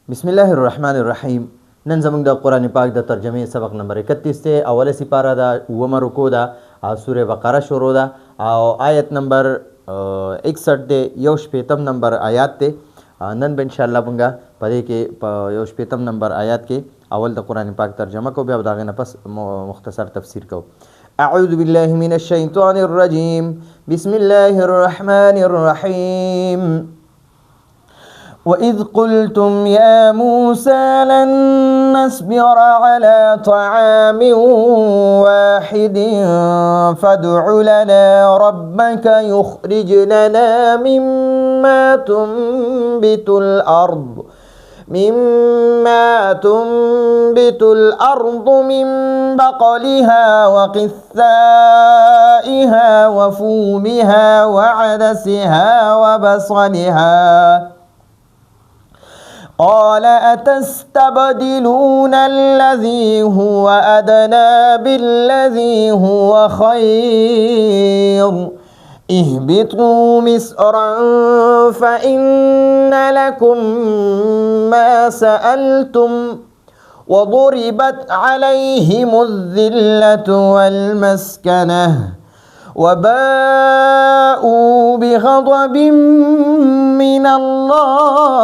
بسم الله الرحمن الرحیم. نن زموږ د قرآن پاک د ترجمې سبق نمبر 31 دی. اوله سپاره ده، اومه رکو ده او سوره بقره شروع ده او آیت نمبر 61 دی. یو شپیتم نمبر آیات دی. نن به انشاءالله موږ په دې کې په یو شپیتم نمبر آیات کې اول د قرآن پاک ترجمه کو، بیا د هغې نه پس مختصر تفسیر کو. اعوذ بالله من الشیطان الرجیم. بسم الله الرحمن الرحیم. وإذ قلتم يا موسى لن نصبر على طعام واحد فادع لنا ربك يخرج لنا مما تنبت الأرض من بقلها وقثائها وفومها وعدسها وبصلها قال أتستبدلون الذي هو أدنى بالذي هو خير اهبطوا مصرا فإن لكم ما سألتم وضربت عليهم الذلة والمسكنة وباءوا بغضب من الله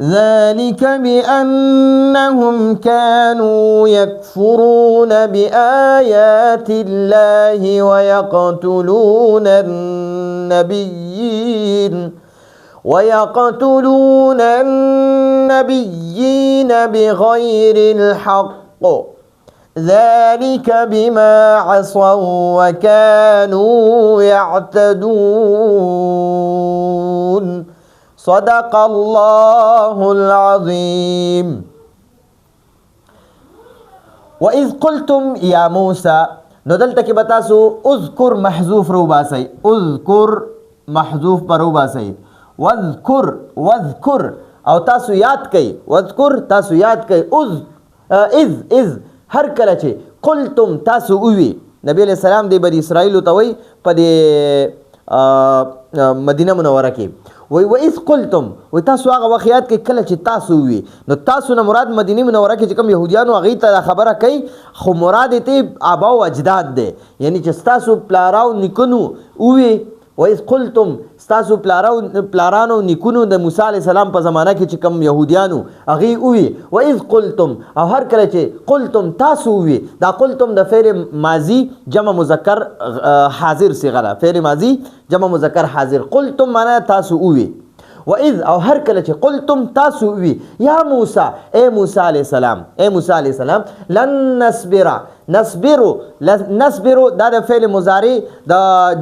ذلك بأنهم كانوا يكفرون بآيات الله ويقتلون النبيين بغير الحق ذلك بما عصوا وكانوا يعتدون صدق الله العظيم. وإذ قلتم يا موسى، نو دلته کې بتاسو اذكر محذوف رو باسي، اذكر محذوف پر رو باسي، واذكر او تاسو یاد کئ، واذكر تاسو یاد کئ، اذ هر کله چې قلتم تاسو وی نبی علیہ السلام دی بنی اسرائیل ته وی په مدینه منوره کې وی اذ قلتم، وی تاسو هغه وخت یاد کې کله چې تاسو وی، نو تاسو نه مراد مدینه منوره کې چې کوم يهوديانو هغه ته خبره کوي، خو مراد ته آبا او اجداد دی، یعنی چې تاسو پلاراو نکونو وی وإذ قلتم ستاسو پلارانو نیکونو د موسی علیہ السلام په زمانہ کې چې کوم يهوديانو هغه وی وإذ قلتم، او هر کله چې قلتم تاسو وی، دا قلتم د فعل ماضی جمع مذکر حاضر صيغه ده، فعل ماضی جمع مذکر حاضر. قلتم معنا تاسو وی، وإذ او هر کله چې قلتم تاسو وی یا موسی، اے موسی علیہ السلام، اے موسی علیہ السلام، لن نصبر دا د فعل مضارع د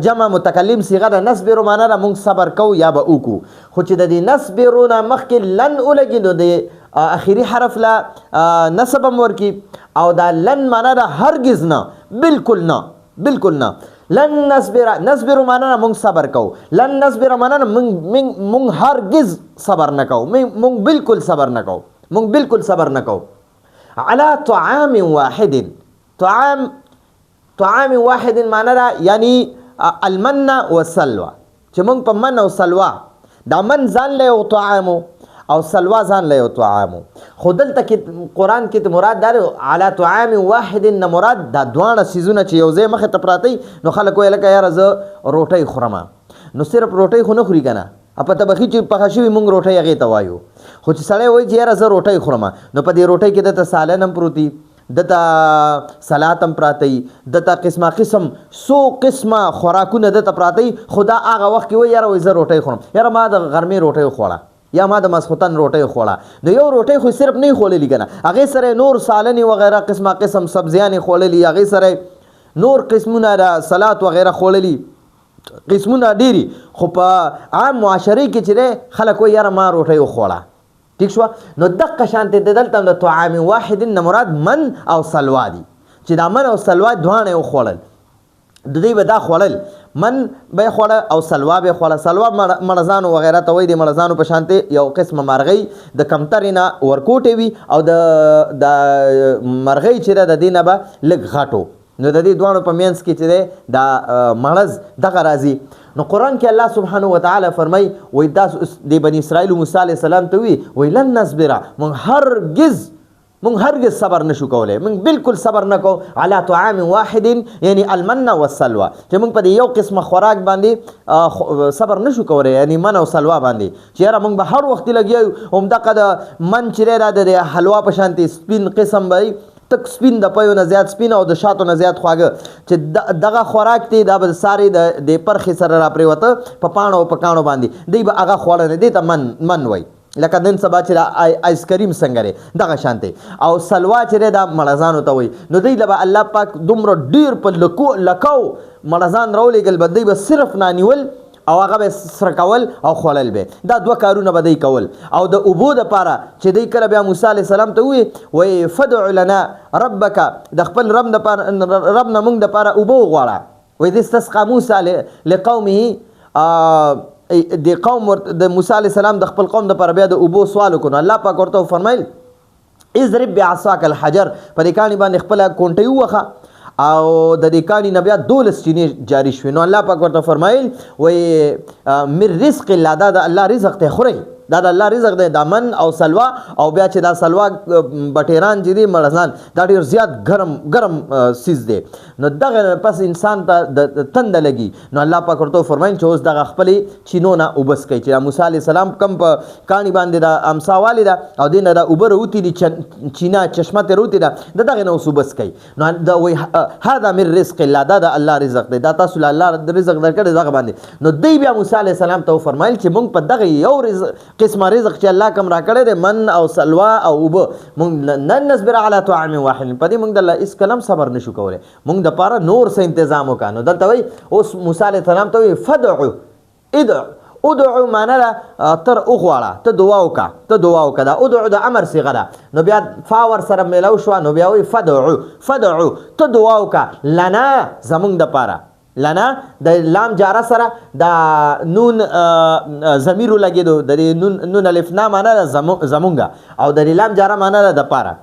جمع متکلم صيغه ده. نصبر معنا را مونږ صبر کو یا به وکو، خو چې د دې نصبرونه مخکې لن ولګي نو د اخیری حرف لا نصب ورکی، او دا لن معنا ده هرگز نه، بالکل نه. لن نصبر معنا مونږ صبر کو، لن نصبر معنا مونږ هرگز صبر نه کو، مونږ بالکل صبر نه کو، على طعام واحد. طعام واحد معنا دا یعنی المن والسلوى، چې مونږ په من او سلوا، دا من ځان له او طعامو او سلوا ځان له او طعامو، خو دلته کې قرآن کې مراد دا علی طعام واحد نه مراد دا دوانه سیزونه چې یو ځای مخې ته پراته نو خلک وایي لکه یاره زه روټۍ خورم، نو صرف روټۍ خو نه خوري که نه، په طبخي چې پخه شوي مونږ روټۍ هغې ته وایو، خو چې سړی وایي چې یاره زه روټۍ خورم، نو په دې روټۍ کې دته سالن هم پروتي، دته سلات هم پراته وي، دته قسمه قسم سو قسمه خوراکونه دته پراته وي، خو دا هغه وخت کې وایي یاره وایي زه روټۍ خورم، یاره ما د غرمې روټۍ خوړه یا ما د ماسخوتن روټۍ خوړه، نو یو روټۍ خو صرف نه خوړلې که نه، هغې سره نور سالنې وغیره قسمه قسم سبزیانې خوړلي، هغې سره نور قسمونه د سلات وغیره خوړلي، قسمونه ډېري، خو په عام معاشرې کې چې دی خلک وایي یاره ما روټۍ وخوړه. ٹھیک شو؟ نو دقه شانتې دلته د طعام واحد نه مراد من او سلوا دي، چې دا من او سلوا دواړه یې وخوړل، د دوی به دا خوړل، من به خوړه او سلوا به خوړه. سلوا مړزانو وغیره ته وایي، د مړزانو په شانتې یو قسمه مرغۍ د کمترې نه ورکوټې وي، او د مرغۍ چې ده د دې نه به لږ غټو، نو د دې دواړو په منځ کې چې دی دا مړز دغه راځي. نو قرآن کې الله سبحانه وتعالی فرمای وای دا د بنی اسرائیل موسی علیه السلام ته وی وای لن نصبر مونږ هرگز صبر نشو کولای مونږ بالکل صبر نه کو علی طعام واحد یعنی المن والسلوى چې مونږ په یو قسمه خوراک باندې صبر نشو کولای یعنی من او سلوا باندې چیرې مونږ به هر وخت لګیو هم دغه من چیرې را د حلوا په شانتي سپین قسم وای تک سپین د پيو نه زیات سپین او د شاتو نه زیات خواږه چې دغه خوراک دی دا به ساري د پرخې سره را پریوته په پاڼو په کاڼو باندې دی به هغه خوړل نه دی ته من وای لکه نن سبا چې آیس کریم څنګه دی دغه شانتي او سلوا چې دا مړزانو ته وای نو دی له الله پاک دومره ډیر په لکاو مړزان راولېږل به دی به صرف نانیول او هغه به سره کول او خوړل به دا دوه کارونه به دی کول او د اوبو دپاره چې دی کله بیا موسی علیه السلام ته وایي فدع لنا ربک د خپل رب نه موږ دپاره اوبه وغواړه وایي د استسقا موسی لقومه د قوم د موسی علیه السلام د خپل قوم دپاره بیا د اوبو سوال وکړو الله پاک ورته وفرمیل اضرب بعصاک الحجر په دې کاڼي باندې خپله کونټۍ ووهه او د دې کاڼي نه بیا 12 چینې جاری شوې نو الله پاک ورته فرمایل وایي من رزق الله دا د الله رزق دی خورئ دا د الله رزق دی دا من او سلوا او بیا چې دا سلوا بټیران چې دي مړزان دا ډېر زیات ګرم سیز دی نو دغه پس انسان ته د تنده لګي نو الله پاک ورته وفرمایل چې اوس دغه خپلې چینو نه اوبه څکئ چې موسی علیه السلام کم په کاڼي باندې دا امسا والې ده او دې نه دا اوبه راوتې دي چینه چشمه ترې راوتې ده د دغې نه اوس اوبه څکئ نو دا وایي هذا من رزق الله دا د الله رزق دی دا تاسو له الله رزق درکړی دغه باندې نو دی بیا موسی علیه السلام ته وفرمایل چې موږ په دغه یو قسمه رزق چې الله کوم راکړی دی من او سلوا او اوبه موږ نن نصبر علی طعام واحد په دې موږ د الله هېڅ کلم صبر نشو کولی موږ دپاره نور څه انتظام وکړه نو دلته وایي اوس موسی علیه السلام ته وایي ادعو معنا ده تر وغواړه ته دعا وکړه دا ادعو د امر صیغه ده نو بیا فا ورسره میلاو شوه نو بیا وایي فدعو ته دعا وکړه لنا زموږ دپاره لنا د لام جاره سره د نون ضمیر ولګېدو د نون الفنا معنا ده زمونږه او د لام جاره معنا ده دپاره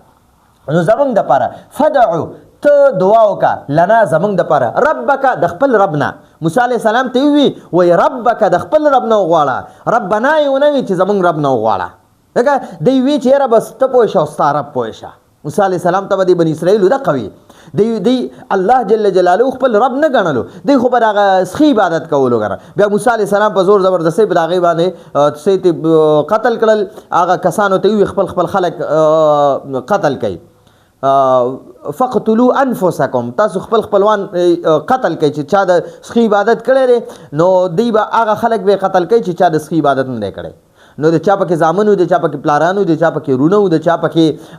نو زمونږ دپاره فدعو ته دعا وکړه لنا زمونږ دپاره ربک د خپل رب نه موسی علیه السلام ته وی وایي ربک د خپل رب نه وغواړه ربنا یې ونه وي چې زمونږ رب نه وغواړه ځکه دی وی چې یاره بس ته پوه شه او ستا رب پوه شه موسی علیه السلام ته به د بني اسرائیلو دقه وي دی الله جل جلاله خپل رب نه ګڼلو دی خو به د هغه سخي عبادت کولو ګره بیا موسی علیه السلام په زور زبردستۍ په د هغې باندې قتل کړل هغه کسانو ته وي خپل خلک قتل کوي فقتلوا انفسکم تاسو خپلوان قتل کوي چې چا د سخي عبادت کړی دی نو دی به هغه خلک به قتل کوي چې چا د سخي عبادت نه دی کړی نو د چا پکې زامنو د چا پکې پلارانو د چا پکې رونو د چا پکې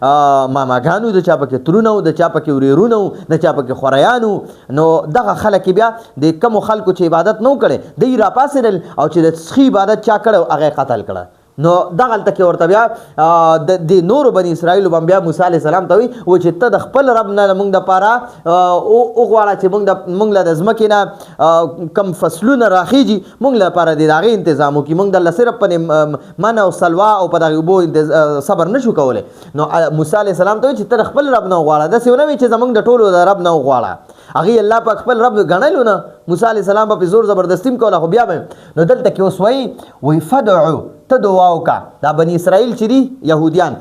ماماګانو د چا پکې ترونو د چا پکې ورېرونو د چا پکې خوریانو نو دغه خلک بیا د کمو خلکو چې عبادت نو کړي دی را پاسېدل او چې د سخي عبادت چا کړی هغه قتل کړه نو دغلته کې ورته بیا د نورو بني اسرائیلو باندې بیا موسی علیه السلام ته وایي چې ته د خپل رب نه موږ دپاره وغواړه چې موږ له د ځمکې نه کم فصلونه راخیږي موږ لپاره د هغې انتظام وکړي موږ دله صرف په من او سلوا او په دغې اوبو صبر نشو کولی نو موسی علیه السلام ته وایي چې ته د خپل رب نه وغواړه داسې ونه وي چې زموږ د ټولو د رب نه وغواړه هغې الله پاک خپل رب ګڼلو نه موسی علیه السلام به پې زور زبردستي هم کوله خو بیا به نو دلته کې اوس وایي فدعو ته دعا وکړه دا بني اسرائیل چې دي یهودیان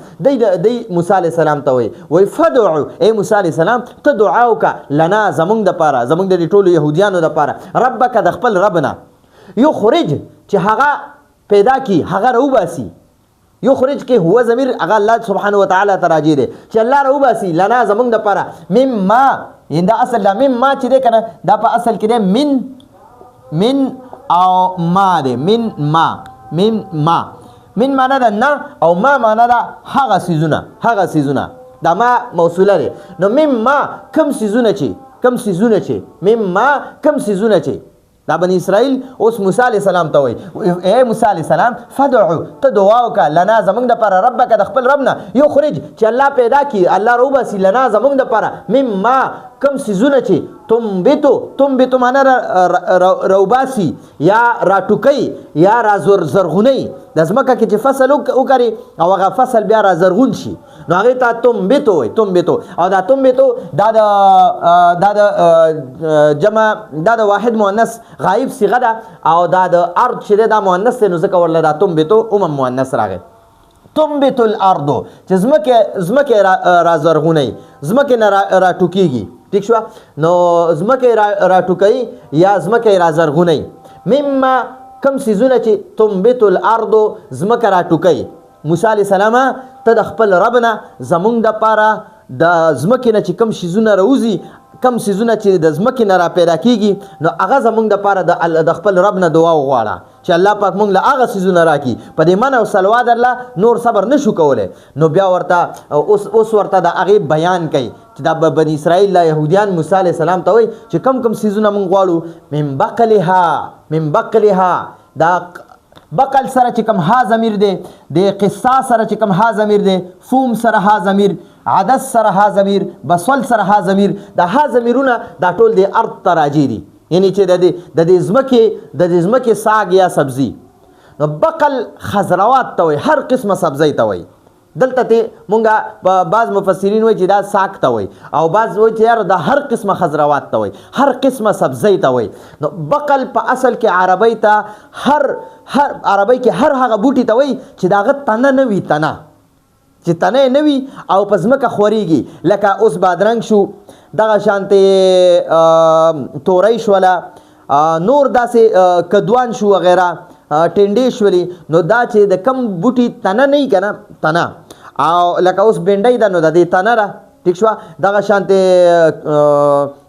دی موسی علیه السلام ته وایي فدعو ای موسی علیه السلام ته دعا وکړه لنا زموږ دپاره زموږ د دې ټولو یهودیانو دپاره ربک د خپل رب نه یخرج چې هغه پیدا کي هغه راوباسي یخرج کې هو ضمیر هغه الله سبحانه وتعالی ته راجع دی چې الله راوباسي لنا زموږ دپاره مما دا اصل دا مما چې دی که نه دا په اصل کې دی من او ما دی من معنا ده نه او ما معنا ده هغه سیزونه دا ما موصوله دی نو مما کم سیزونه چې دا بني اسرائیل اوس موسی علیه السلام ته وایي ای موسی علیه السلام فدعو ته دعا وکړه لنا زموږ دپاره ربک د خپل رب نه یخرج چې الله پیدا کړي الله راوباسي لنا زموږ دپاره مما کم سیزونه چې تنبتو معنا روباسي یا راټوکي یا را زرغوني د ځمکه کې چې فصل وکړي او هغه فصل بیا را زرغون شي نو هغې ته تنبتو وایي تنبتو او دا تنبتو دا د جمع دا د واحد مؤنث غایب صیغه ده او دا د ارض چې دا مؤنث دی نو ځکه ورله دا تنبتو مؤنث راغی تنبت الارض چې ځمکې را زرغونی ځمکې نه را ټوکېږي ٹھیک شو نو ځمکې را ټوکوي یا ځمکې را زرغونی مما کم څیزونه چې تنبت الارض ځمکه را ټوکوي موسی علیه السلام ته د خپل رب نه زمونږ دپاره د ځمکې نه چې کم څیزونه راوځي کم څیزونه چې د ځمکې نه را پیدا کېږي نو هغه زمونږ دپاره د خپل رب نه دعا وغواړه چې الله پاک مونږ له هغه څیزونه راکړي په دې من او سلوا درله نور صبر نشو کولی نو بیا ورته اوس ورته د هغې بیان کوي چې دا بني اسرائیل لا یهودیان موسی علیه السلام ته وایي چې کم څیزونه مونږ غواړو من بقلها دا بقل سره چې کم ها ضمیر دی د قصا سره چې کم ها ضمیر دی فوم سره ها ضمیر عدس سره ها ضمیر بسول سره ها ضمیر دا ها ضمیرونه دا ټول د ارض ته راجع دي یعنی چې د دې ځمکې ساګ یا سبزي نو بقل خضروات ته وایي هر قسمه سبزی ته وایي دلته ته مونږه بعض مفسرین وایي چې دا ساک ته وایي او بعض وایي چې یار دا هر قسمه خضروات ته وایي هر قسمه سبزی ته وایي نو بقل په اصل کې عربی ته هر عربی کې هر هغه بوټي ته وایي چې د هغه تنه نه وي تنه چې تنه نه وي او په ځمکه خورېږي لکه اوس بادرنګ شو دغه شانتې تورۍ شوله نور داسې کدوان شو وغیره ټنډې شولې نو دا چې د کم بوټي تنه نه وي که نه تنه او لکه اوس بینډۍ ده نو د دې تنه ده ٹھیک شوه دغه شانتې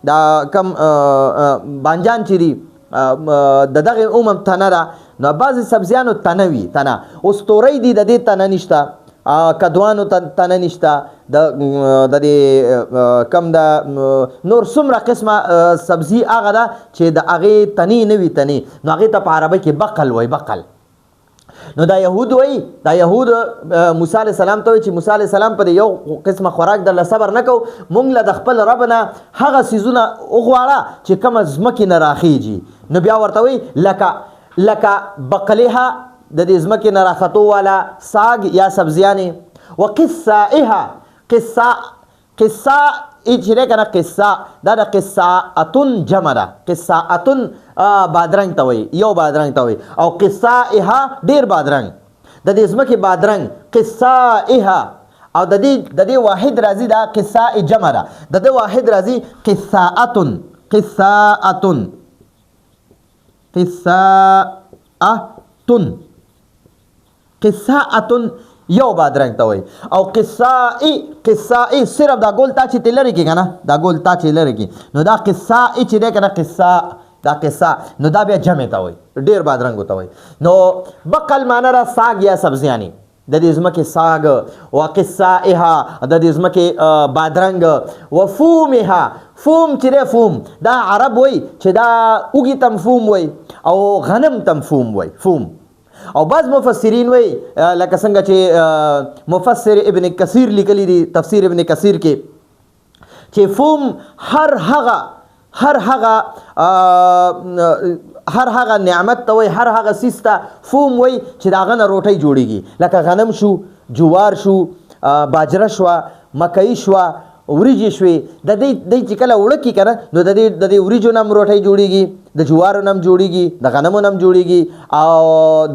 دا کم بانجان چې دي د دغې عموم تنه ده نو بعضې سبزیانو تنه وي تنه اوس تورۍ دي د دې تنه نشته کدوانو تنه نشته د دې کم د نور څومره قسمه سبزي هغه ده چې د هغې تنې نه وي تنې نو هغې ته په عربۍ کې بقل وایي بقل نو دا یهود وایي دا یهود موسی علیه السلام ته وایي چې موسی علیه السلام په یو قسمه خوراک درله صبر نه کوو مونږ له د خپل رب نه هغه څیزونه وغواړه چې کومه ځمکې نه راخیږي نو بیا ورته وایي لکه بقلها د دې ځمکې نه راختو والا ساګ یا سبزیانې وقصائها قصه چې دی که نه قصه دا د قصاءتن جمع ده قصاءتن بادرنګ ته وایي یو بادرنګ ته وایي او قصائها ډېر بادرنګ د دې ځمکې بادرنګ قصائها او د دې واحد راځي دا قصاء جمع ده د دې واحد راځي قصاءتن قصاءتن یو بادرنګ ته وایي او قصائی صرف دا ګول تا چې ته لرې کې که نه دا ګول تا چې لرې کې نو دا قصائی چې دی که نه دا قصه نو دا بیا جمع ته وایي ډېر بادرنګو ته وایي نو بقل معنا را ساګ یا سبزیانې د دې ځمکې ساګ وقصائها د دې ځمکې بادرنګ وفومها فوم چې دی فوم دا عرب وایي چې دا اوږي تم فوم وایي او غنم تم فوم وایي فوم او بعض مفسرین وایي لکه څنګه چې مفسر ابن کثیر لیکلی دی تفسیر ابن کثیر کې چې فوم هر هغه نعمت ته وایي هر هغه څیز ته فوم وایي چې د هغه نه روټۍ جوړېږي لکه غنم شو جوار شو باجره شوه مکۍ شوه وریجې شوې د دې چې کله وړه کړي که نه نو د دې وریجو نه هم روټۍ جوړېږي د جوارو نه هم جوړېږي د غنمو نه هم جوړېږي او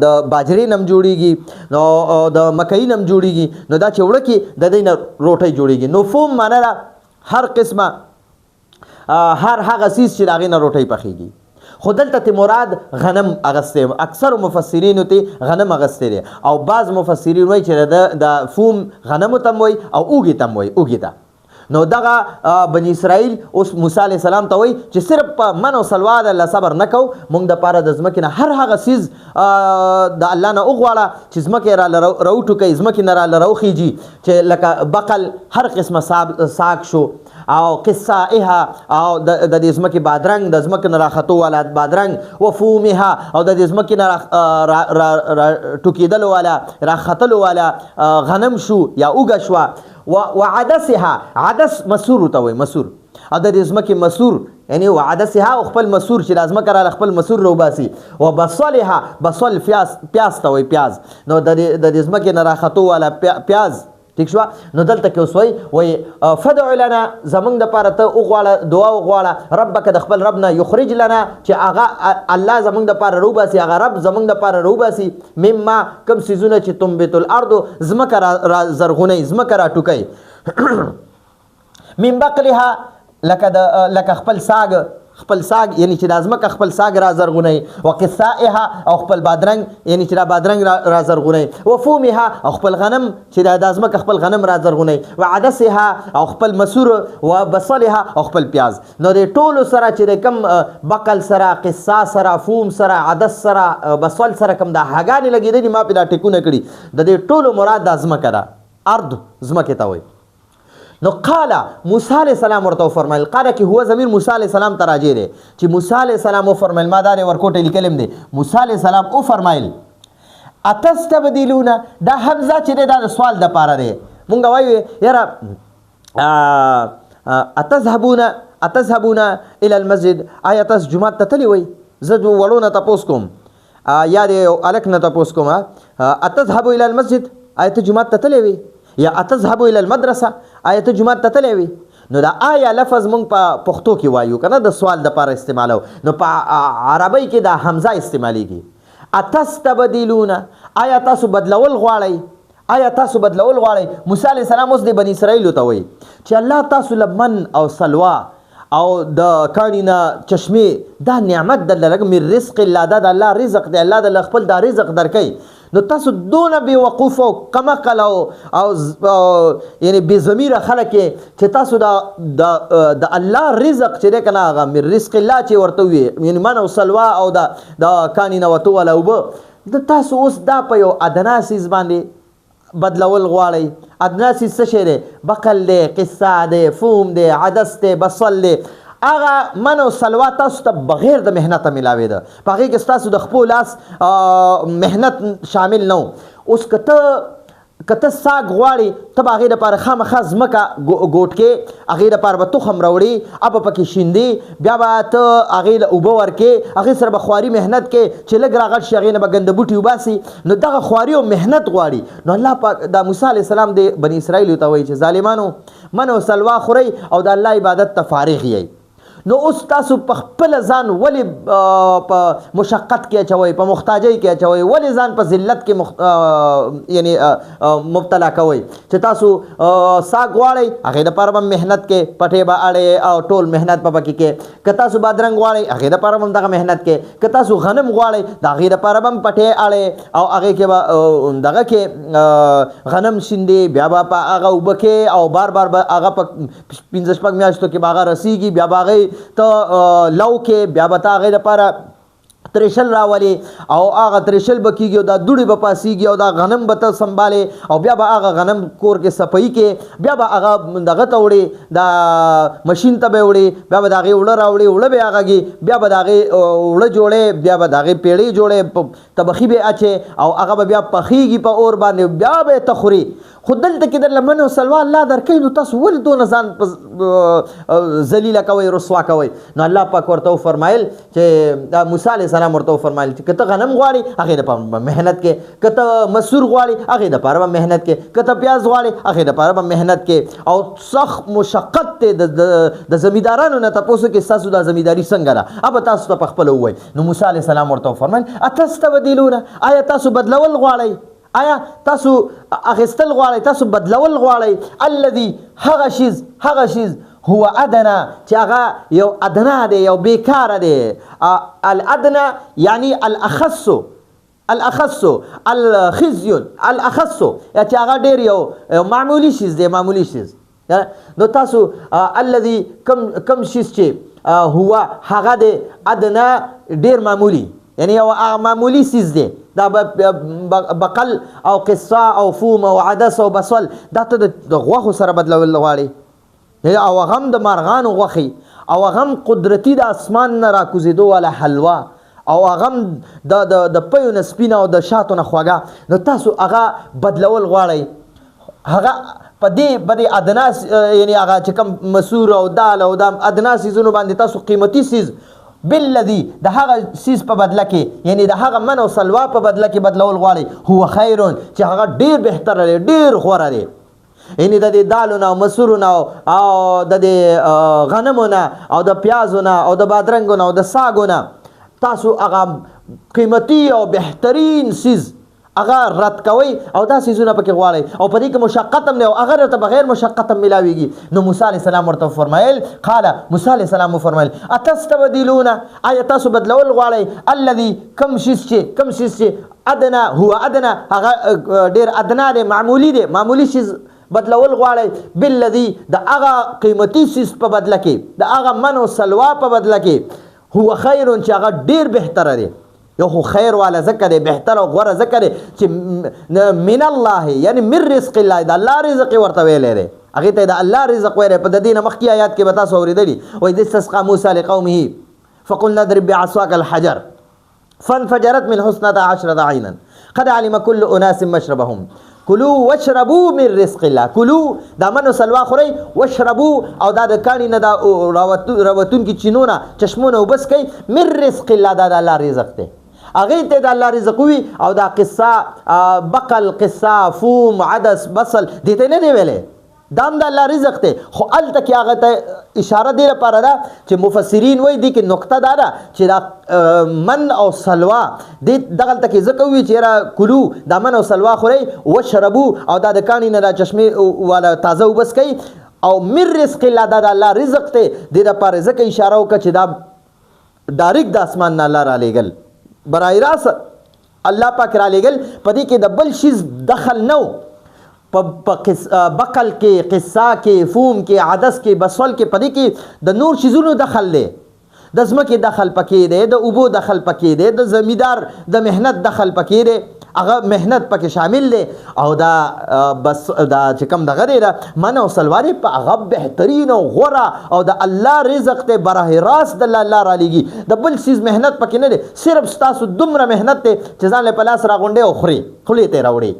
د باجرې نه هم جوړېږي نو د مکۍ نه هم جوړېږي نو دا چې وړه کړي د دې نه روټۍ جوړېږي نو فوم معنا ده هر قسمه هر هغه څیز چې د هغې نه روټۍ پخېږي خو دلته ته مراد غنم اغستی اکثر مفسرینو ته غنم اغستی دی او بعض مفسرین وایي چې د فوم غنمو ته هم وایي او اوږې ته هم وایي اوږې ته نو دغه بني اسرائیل اوس موسی علیه السلام ته وایي چې صرف په من او سلوا د الله صبر نه کوو مونږ دپاره د ځمکې نه هر هغه څیز د الله نه وغواړه چې ځمکې راله راوټوکئ ځمکې نه راله راوخیږي چې لکه بقل هر قسمه ساګ شو او قصائها او د دې ځمکې بادرنګ د ځمکې نه راختو والا بادرنګ وفومها او د دې ځمکې نه ټوکېدلو والا راختلو والا غنم شو یا اوږه شوه وعدسها عدس مسور ته وایي مسور او د دې ځمکې مسور یعنی وعدسها او خپل مسور چې د ځمکه را خپل مسور روباسي و بصلها بصل پیاز ته وایي پیاز نو د دې ځمکې نه راختو والا پیاز ٹھیک شو نو دلته کې اوس وایي فدع لنا زمونږ دپاره ته وغواړه دعا وغواړه ربک د خپل رب نه یخرج لنا چې هغه الله زمونږ دپاره روباسي هغه رب زمونږ دپاره روباسي مما کوم څیزونه چې تنبت الارض ځمکه را زرغونوي ځمکه را ټوکوي من بقلها لکه خپل ساگ یعنی چې د ځمکه خپل ساگ را زرغونوي وقثائها او خپل بادرنګ یعنی چې دا بادرنګ را زرغونوي وفومها او خپل غنم چې د ځمکه خپل غنم را زرغونوي وعدسها او خپل مسور وبصلها او خپل پیاز نو د ټولو سره چې کم بقل سره قصا سره فوم سره عدس سره بصل سره کم دا هغانې لګېدلي ما پې دا ټکونه کړي د دې ټولو مراد دا ځمکه ده ارض ځمکې ته وایي نو قال موسی علیہ السلام ورته فرمایل قال کې هو ضمیر موسی علیہ السلام ته راجع دی چې موسی علیہ السلام فرمایل ما دا ورکوټه لیکلم دی موسی علیہ السلام او فرمایل اتستبدلون دا حمزه چې دا د سوال د پاره دی مونږ وایو یاره اتذهبون الى المسجد آیا تاسو جمعه ته تللی وای زه وړونه تاسو کوم یا د الک نه تاسو کوم اتذهبوا الى المسجد آیا ته جمعه ته تللی وای یا اتذهبوا الى المدرسه آیا ته جمعه ته تللی وای نو دا آیا لفظ مونږ په پښتو کې وایو کنه د سوال د پاره استعمالو نو په عربی کې دا حمزه استعمالیږي اتستبدلون آیا تاسو بدلول غواړئ موسی علیہ السلام اوس د بنی اسرائیل ته وایي چې الله تاسو لمن او سلوا او د کانینا چشمه دا نعمت د لږ من رزق الله د الله رزق دی الله د خپل دا رزق درکې نو تاسو دونه بې وقوف او کمقل او یعنی بې ضمیره خلک چې تاسو د الله رزق چې دی که نه هغه من رزق الله چې ورته وي یعنی من او سلوا او د کاني نه وتو والا اوبه د تاسو اوس دا په یو ادنا څیز باندې بدلول غواړئ ادنا څیز څه شی دی بقل دی قصه دی فوم دی عدس دی بصل دی هغه من او سلوا تاسو ته بغیر د محنته ملاوي ده په هغې کې ستاسو د خپل لاس محنت شامل نه اوس که ته ساګ غواړې ته به هغې دپاره خامخا ځمکه ګوټ کې هغې دپاره به تخم راوړې اب پکې شیندې بیا به ته هغې له اوبه ورکې هغې سره به خواري محنت کې چې لږ راغټ شي هغې نه به ګنده بوټي وباسي نو دغه خواري او محنت غواړي نو الله پاک دا موسی علیه السلام د بني اسرائیلو ته وایي چې ظالمانو من او سلوا خورئ او د الله عبادت ته فارغ یئ نو اوس تاسو په خپل ځان ولې په مشقت کې اچوئ په محتاجۍ کې اچوئ ولې ځان په ذلت کې یعنی مبتلا کوئ چې تاسو ساګ غواړئ هغې دپاره به محنت کې پټې به اړئ او ټول محنت به پکې کې که تاسو بادرنګ غواړئ هغې دپاره به هم دغه محنت کې که تاسو غنم غواړئ د هغې دپاره به هم پټې اړئ او هغې کې به دغه کې غنم شیندې بیا به په هغه اوبه کې او بار بار به هغه په 15 میاشتو کې به هغه رسیږي بیا به هغې ته لو کې بیا به ته هغې دپاره تریشل راولي او هغه تریشل به کېږي او دا دوړې به پاسېږي او دا غنم به ته سنبالې او بیا به هغه غنم کور کې صفایي کې بیا به هغه دغه ته وړې دا مشین ته به وړې بیا به د هغې اوړه راوړې اوړه به یې هغه بیا به د هغې اوړه جوړې بیا به د هغې پیړې جوړې تبخي به اچې او هغه به بیا پخېږي په اور باندې بیا به یې ته خوري خو دلته کې در لمن او سلوا الله درکوي نو تاسو ولې دونه ځان ذلیله کوئ رسوا کوئ نو الله پاک ورته وفرمایل چې موسی علیه السلام ورته وفرمایل چې که ته غنم غواړې هغې دپاره به محنت کې که ته مسور غواړې هغې دپاره به محنت کې که ته پیاز غواړې هغې دپاره به محنت کې او سخت مشقت دی د زمیندارانو نه تپوسو کې ستاسو دا زمینداري څنګه ده ابه تاسو ته پخپله ووایي نو موسی علیه السلام ورته وفرمایل اتستبدلون آیا تاسو بدلول غواړئ آیا تاسو اخیستل غواړئ تاسو بدلول غواړئ الذي هغه شیز هو ادنا چې هغه یو ادنا دی یو بیکاره دی الادنا یعنی الاخص الخزي الاخص چې هغه ډېر یو معمولی شیز دی معمولی شیز نو تاسو الذي کم شیز چې هو هغه دی ادنا ډېر معمولی یعنی یو معمولی سیز دی دا بقل او قصه او فوم او عدس او بصل دا ته د غوښو سره بدلول غواړي او هغه هم د مارغانو غوښې او هغه هم قدرتي د اسمان نه راکوزېدو والا حلوا او هغه هم د پیو نه سپینه او د شاتو نه خوږه نو تاسو هغه بدلول غواړئ هغه په دې ادنا یعنی هغه چې کوم مسور او دال او د ادنا سیزونو باندې تاسو قیمتي سیز بالذي د هغه سیز په بدله کې یعنی د هغه من او سلوا په بدله کې بدلول غواړي هو خیر چې هغه ډیر بهتر دی ډیر غوره دی یعنی د دې دالونه او مسورونه او د دې غنمونه او د پیازونه او د بادرنګونه او د ساګونه تاسو هغه قیمتي او بهترین سیز هغه رد کوي او دا سیزونه پکې غواړي او په دې کې مشقت هم نه او هغه ته بغیر مشقت هم ملاويږي نو موسی عليه السلام ورته فرمایل قال موسی عليه السلام فرمایل اتستبدلون آیا تاسو بدلول غواړي الذي کم شیز چې ادنا هو ادنا هغه ډیر ادنا دی معمولی شیز بدلول غواړي بالذي د هغه قیمتي سیز په بدله کې د هغه من او سلوا په بدله کې هو خیر چې هغه ډیر بهتر دی یو خو خیر والا ذکر بهتر او غوره ذکر چې من الله یعنی من رزق الله د الله رزق ورته ویلې دی هغه ته د الله رزق ویلې په د دینه مخکې آیات کې به تاسو اورېدلی وای د استسقى موسی لقومه فقلنا اضرب بعصاك الحجر فانفجرت من 12 عينا قد علم كل اناس مشربهم کلو واشربوا من رزق الله کلو دا منو سلوا خوري واشربوا او دا د کانی نه دا روتون کی چینونه چشمونه وبس کوي من رزق الله دا د الله رزق دی هغه ته د الله رزق وي او دا قصه بقل قصه فوم عدس بصل دې ته نه دی ویلې دام د الله رزق ته خو الته کې هغه ته اشاره دی لپاره ده چې مفسرین وایي دي کې نقطه دا ده چې دا من او سلوا دې دغه ته کې ځکه وي چې را کلو دا من او سلوا خوري وشربو او دا د کانی نه د چشمه والا تازه وبس کوي او من رزق الله دا د الله رزق ته دې لپاره ځکه اشاره وکړه چې دا ډایرکټ د اسمان نه الله را لېږل برای راست الله پاک را لېږل په دې کې د بل شیز دخل نه بقل کې قصه کې فوم کې عدس کې بسول کې پدې کې د نور شیزونو دخل دی د ځمکې دخل پکې دی د اوبو دخل پکې دی د زمیدار د مهنت دخل پکې دی هغه مهنت پکې شامل دی او دا بس دا چې کوم دغه دی من او سلواري په هغه بهترین او غوره او د الله رزق ته براه راست د الله را لېږي د بل سیز مهنت پکې نه دی صرف ستاسو دومره مهنت دی چې ځان له پلاس راغونډې او خولې ته راوړي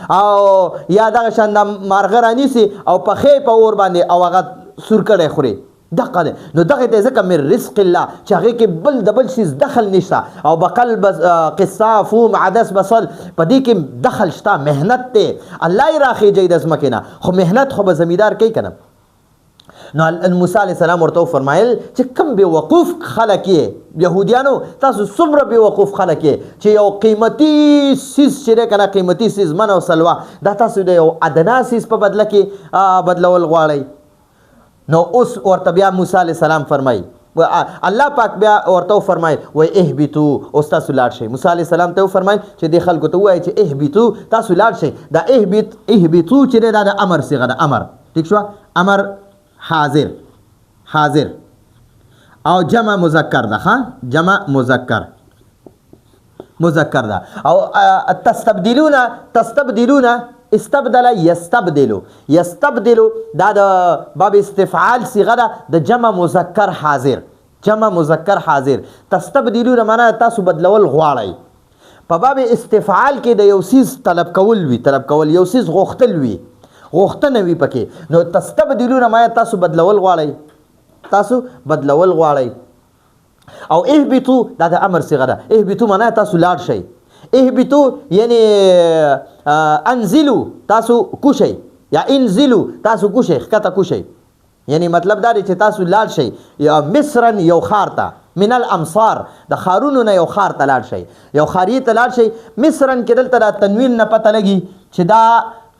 او یا دغه شان د مارغه رانیسي او پخې په اور باندې او هغه سور کړی خوري دغه دی نو دغه ته ځکه من رزق الله چې هغې کې بل د بل شیز دخل نشته او بقل قصه فوم عدس بصل په دې کې دخل شته مهنت دی الله یې راخېجوي د ځمکې نه خو مهنت خو به زمیدار کوي که نه نو موسی علیه السلام ورته وفرمایل چې کم بې وقوف خلک یې یهودیانو تاسو څومره بې وقوف خلک یې چې یو قیمتي سیز چې دی که نه قیمتي سیز من او سلوا دا تاسو د یو ادنا سیز په بدله کې بدلول غواړئ نو اوس ورته بیا موسی علیه السلام فرمایي الله پاک بیا ورته وفرمایل وایي اهبطو اوس تاسو لاړ شئ موسی علیه السلام ته وفرمایل چې دې خلکو ته ووایي چې اهبطو تاسو لاړ شئ دا اهبطو چې دی دا د امر صیغه ده امر ټیک شوه امر حاضر او جمع مذکر ده ها جمع مذکر ده او تستبدلون استبدل یستبدلو دا د باب استفعال صيغه ده د جمع مذکر حاضر تستبدلون معنا تاسو بدلول غواړئ په باب استفعال کې د یو سیز طلب کول یو سیز غوښتل وي غوښتنه وي پکې نو تستبدلون معنا تاسو بدلول غواړئ او اهبطو دا د امر صيغه ده اهبطو معنا تاسو لاړ شئ اهبطو یعنی انزلو تاسو کوشئ یا انزلو تاسو کوشئ ښکته کوشئ یعنی مطلب دا دی چې تاسو لاړ شئ یا مصرن یو ښار ته من الامصار د ښارونو نه یو ښار ته لاړ شئ یو ښاریې ته لاړ شئ مصرن کې دلته دا تنوین نه پته لګي چې دا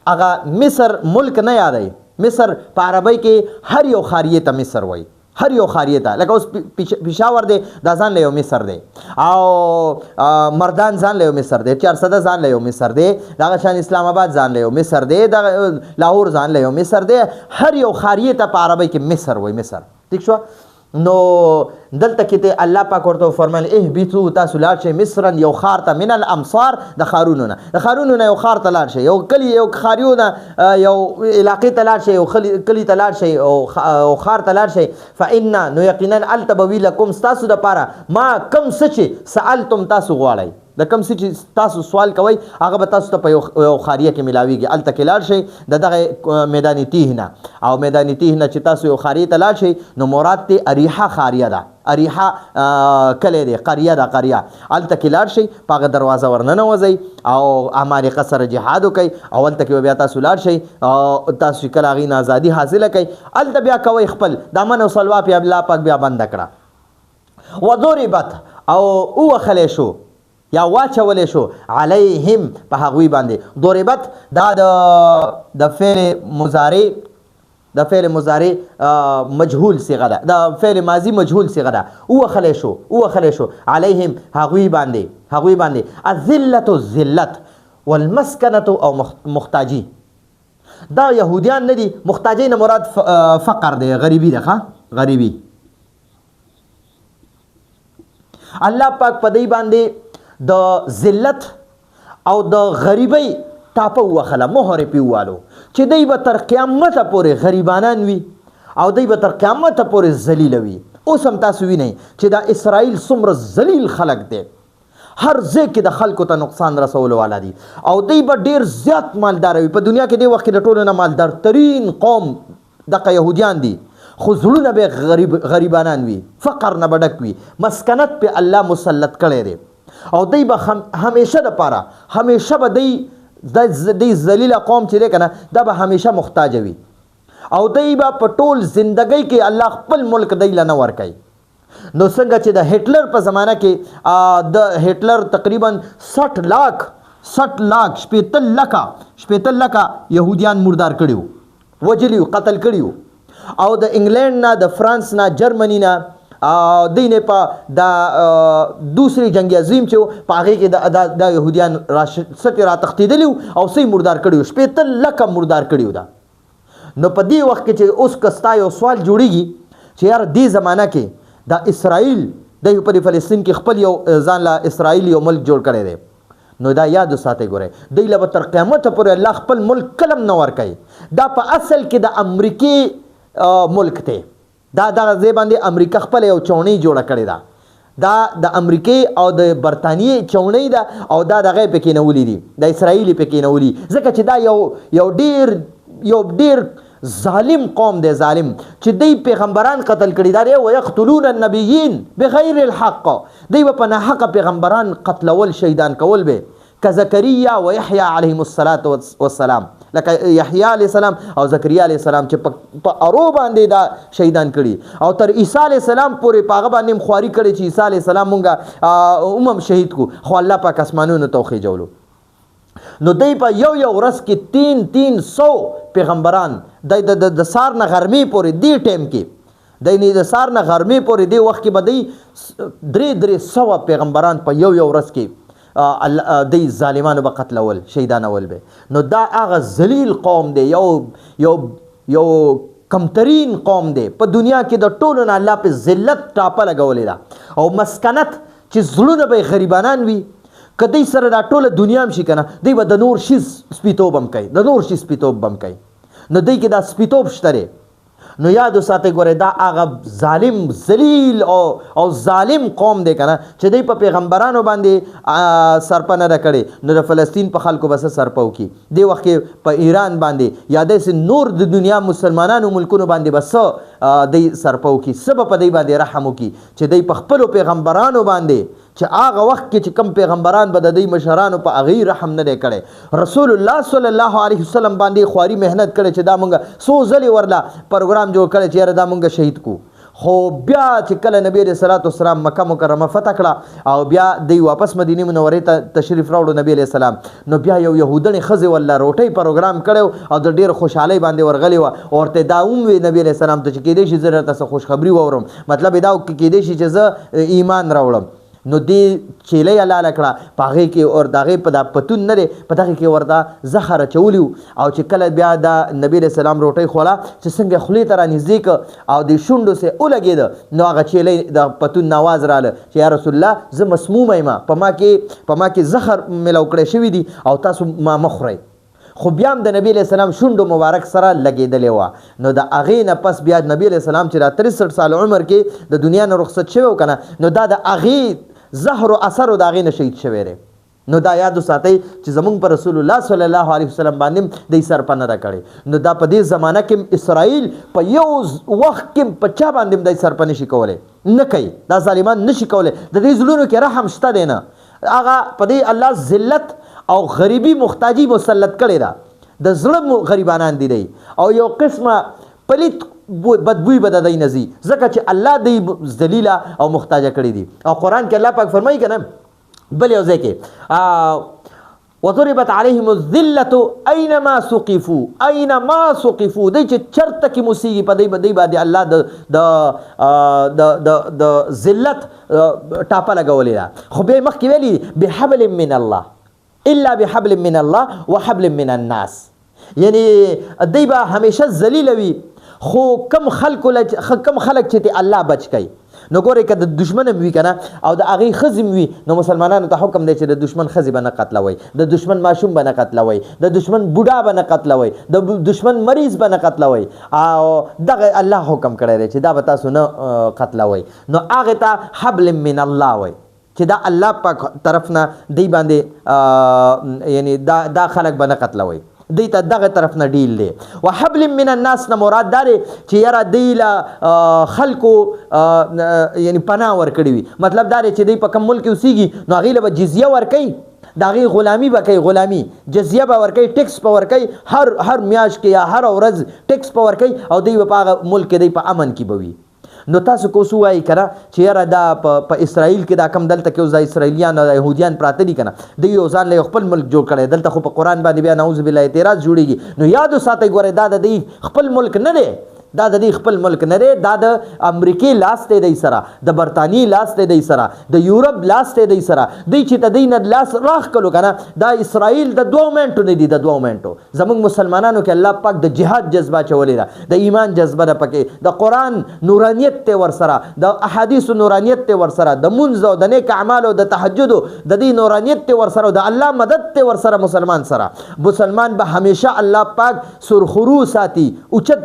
هغه مصر ملک نه یادوي مصر په عربی کې هر یو ښاریې ته مصر وایي هر یو ښاریې ته لکه اوس پېښور دی دا ځان له یو مصر دی او مردان ځان له یو مصر دی چارسده ځان له یو مصر دی دغه شان اسلام آباد ځان له یو مصر دی لاهور ځان له یو مصر دی هر یو ښاریې ته په عربی کې مصر وایي مصر ٹھیک شو نو دلته کې ته الله پاک ورته فرمایل اهبطو تاسو لاړ شئ مصرن یو ښار ته من الامصار د ښارونو نه یو ښار ته لاړ شئ یو کلي یو ښاریو نه یو علاقې ته لاړ شئ یو کلي ته لاړ شئ او ښار ته لاړ شئ فإن نو یقینا هلته به وي لکم ستاسو دپاره ما کم څه چې سألتم تاسو غواړئ د کوم څه چې تاسو سوال کوئ هغه به تاسو ته په یو خاریه کې ملاویږي هلته کې لاړ شئ د دغه میدان تیه نه او میدان تیه نه چې تاسو یو خاریې ته لاړ شئ نو مراد دی اریحه خاریه ده اریحه کلی دی قریه ده قریه هلته کې لاړ شئ په هغه دروازه ورننوځئ او عمالقه سره جهاد وکئ او هلته کې بیا تاسو لاړ شئ او تاسو کله هغې نه ازادي حاصله کئ هلته بیا کوئ خپل دا من او سلوا پې الله پاک بیا بنده کړه وضربت او ووخلی شو یا واچولی شو علیهم په هغوی باندې ضربت دا د فعل مضارع مجهول صيغه ده د فعل ماضی مجهول صيغه ده ووخلی شو علیهم هغوی باندې الذلت والمسکنه او محتاجی دا یهودیان نه دي محتاجی نه مراد فقر دی غریبی ده غریبی الله پاک په دې باندې د ذلت او د غریبۍ ټاپه وخله مهر پیوالو چې دوی به تر قیامت پورې غریبانان وي او دوی به تر قیامت پورې ذلیل وي اوس هم تاسو وینئ چې دا اسرائیل څومره ذلیل خلک دی هر ځای کې د خلکو ته نقصان رسولو والا دي او دوی به ډېر زیات مالدار وي په دنیا کې دې وخت کې د ټولو نه مالدار ترین قوم دغه یهودیان دي خو زړونه به غریبانان وي فقر نه به ډک وي مسکنت په الله مسلط کړی دی او دوی به همیشه به دی ذلیله قوم چې دی که نه دا به همیشه محتاج وي او دوی به په ټول زندګۍ کې الله خپل ملک دی له نه ورکوي نو څنګه چې د هټلر په زمانه کې د هټلر تقریبا 60 لاک شپېته لکه یهودیان مردار کړي وجلي قتل کړي او د انګلند نه د فرانس نه جرمني نه دوی نه په د دوسری جنگ عظیم چې په هغې کې د یهودیان را تښتېدلي او څه مردار کړي 80 لکه مردار کړي ده نو په دې وخت کې چې اوس که ستا یو سوال جوړیږي چې یار دې زمانه کې دا اسرائیل د په فلسطین کې خپل یو ځان له اسرائیل یو ملک جوړ کړی دی نو دا یاد وساتئ ګورئ دوی له به تر قیامته پورې الله خپل ملک کلم نه ورکوي دا په اصل کې د امریکې ملک دی دا دغه ځای باندې امریکا خپل یو چونۍ جوړه کړې ده دا د امریکې او د برطانیې چونۍ ده او دا دغه یې پکې نولي دي د اسرائیل یې پکې نولي ځکه چې دا یو ډېر ظالم قوم دی ظالم چې دوی پیغمبران قتل کړي دا دی ویقتلون النبیین بغیر الحق دوی به په ناحقه پیغمبران قتلول شهیدان کول به که زکریا و یحیی علیهم الصلاة والسلام لکه یحیی علیه السلام او زکریا علیه السلام چې په ارو باندې دا شهیدان کړي او تر عیسی علیه السلام پورې په هغه باندې خواري کړي چې عیسی علیه السلام مونږ هم شهید کو خو الله پاک اسمانونو ته وخېجولو نو دوی په یو ورځ کې 300 پیغمبران د سار نه غرمې پورې دې ټایم کې د سار نه غرمې پورې دې وخت کې به دوی 300 پیغمبران په یو ورځ کې دوی ظالمانو به قتلول شهیدانول به نو دا هغه ذلیل قوم دی یو کمترین قوم دی په دنیا کې د ټولو نه الله په ذلت ټاپه لګولې ده او مسکنت چې زړونه به غریبانان وي که دوی سره دا ټوله دنیا هم شي که نه دوی به د نور شي سپیتوب هم کوي نو دوی کې دا سپیتوب شته دی نو یاد وساتئ ګورئ دا هغه ظالم ذلیل او ظالم قوم دی که نه چې دوی په پیغمبرانو باندې سرپه نه ده کړې نو د فلسطین په خلکو به څه سرپه وکړي دې وخت کې په ایران باندې یا داسې نور د دنیا مسلمانانو ملکونو باندې به څه دوی سرپه وکړي څه به په دوی باندې رحم وکړي چې دوی په خپلو پیغمبرانو باندې چې هغه وخت کې چې کم پیغمبران به د دوی مشرانو په هغې رحم نه دی کړی رسول الله صلی الله علیه وسلم باندې خواري محنت کړی چې دا مونږ څو ځلې ورله پروګرام جوړ کړی چې یاره دا مونږ شهید کو خو بیا چې کله نبی علیه الصلاة والسلام مکه مکرمه فتح کړه او بیا دوی واپس مدینې منورې ته تشریف راوړو نبی علیه السلام نو بیا یو یهودنې ښځې ورله روټۍ پروګرام کړی او د ډېر خوشحالۍ باندې ورغلې وه ورته دا ووی نبی علیه السلام ته چې کیدای شي زه درته څه خوشخبري واورم مطلب یې دا کیدای شي چې زه ایمان راوړم نو دې چیلۍ حلاله کړه په هغې کې اور د هغې په دا پتون نه دی په دغې کې ورته زخر اچولی و او چې کله بیا دا نبي علیه السلام روټۍ خوړه چې څنګه خولې ته رانږدې کړه او د شونډو سې ولګېده نو هغه چیلۍ د پتون نه آواز راله چې یا رسول الله زه مسمومه یم په ما کې زخر میلاو کړی شوي دي او تاسو ما مه خورئ خو بیا هم د نبی علیه السلام شونډو مبارک سره لګېدلې وه نو د هغې نه پس بیا نبی علیه السلام چې دا 63 سال عمر کې د دنیا نه رخصت شوی و که نه نو دا د هغې زهر او اثر د هغې نه شهید شوی دی. نو دا یاد وساتئ چې زمونږ په رسول الله صلی الله علیه وسلم باندې دی سرپه نه ده کړې. نو دا په دې زمانه کې اسرائیل په یو وخت کې په چا باندې دی سرپه نشي کولی، نه کوي، دا ظالمان نشي کولی. د دې زړونو کې رحم شته دی نه، هغه په دې الله ذلت او غریبي محتاجي مسلط کړې ده. د زړه غریبانان دي دی او یو قسمه پلیت بدبوی به د دی نه ځي، ځکه چې الله دی ذلیله او محتاجه کړي دي. او قرآن کې الله پاک فرمایي که نه بل یو ځای کې وضربت علیهم الذلة اینما ثقفوا اینما ثقفوا، دی چې چرته کې موسیږي په دی باندې الله د ذلت ټاپه لګولې ده. خو بیا مخکې ویلي بحبل من الله الا بحبل من الله وحبل من الناس، یعنی دی به همیشه ذلیل وي خو کم خلق چې الله بچ کوي. نو ګورئ که د دشمن هم وي که نه او د هغې ښځې هم وي، نو مسلمانانو ته حکم دی چې د دشمن ښځې به نه قتلوئ، د دشمن ماشوم به نه قتلوئ، د دشمن بوډا به نه قتلوئ، د دشمن مریض به نه قتلوئ. او دغه الله حکم کړی دی چې دا به تاسو نه قتلوئ. نو هغې ته حبل من الله وایي چې دا الله پاک طرف نه دی باندې یعنی دا خلک به نه قتلوئ، دی ته دغه طرف نه ډیل دی. وحبل من الناس نه مراد دا دی چې یاره دی له خلکو یعنی پناه ورکړي وي. مطلب دا دی چې دی په کوم ملک اوسیږي نو هغې له به جزیه ورکوي، د هغې غلامي به کوي، غلامي جزیه به ورکوي، ټیکس به ورکوي، هر میاشت کې یا هر ورځ ټیکس به ورکوي او دی به په هغه ملک کې دی په امن کې به وي. نو تاسو کو څه وایي که نه چې یاره دا په اسرائیل کې دا کم دلته کې اوس دا اسرائیلیان او یهودیان پراته دي که نه، دوی یو ځان له خپل ملک جوړ کړی، دلته خو په قرآن باندې بیا نعوذ بالله اعتراض جوړېږي. نو یاد وساتئ ګورئ دا د دوی خپل ملک نه دی، دا د دې خپل ملک نه دی، دا د امریکې لاس دی دی سره، د برطانیې لاس دی دی سره، د یورپ لاس دی دی سره. دی چې د دوی نه لاس راښکلو که نه دا اسرائیل د 2 منټو نه دي، د 2 منټو. زموږ مسلمانانو کې الله پاک د جهاد جذبه اچولې ده، د ایمان جذبه ده پکې، د قرآن نورانیت ته ورسره، د احادیثو نورانیت ته ورسره، د منځ او د نیک اعمالو د تهجدو د دې نورانیت ته ورسره، د الله مدد ته ورسره مسلمان سره. مسلمان به همیشه الله پاک سرخرو ساتي، اوچت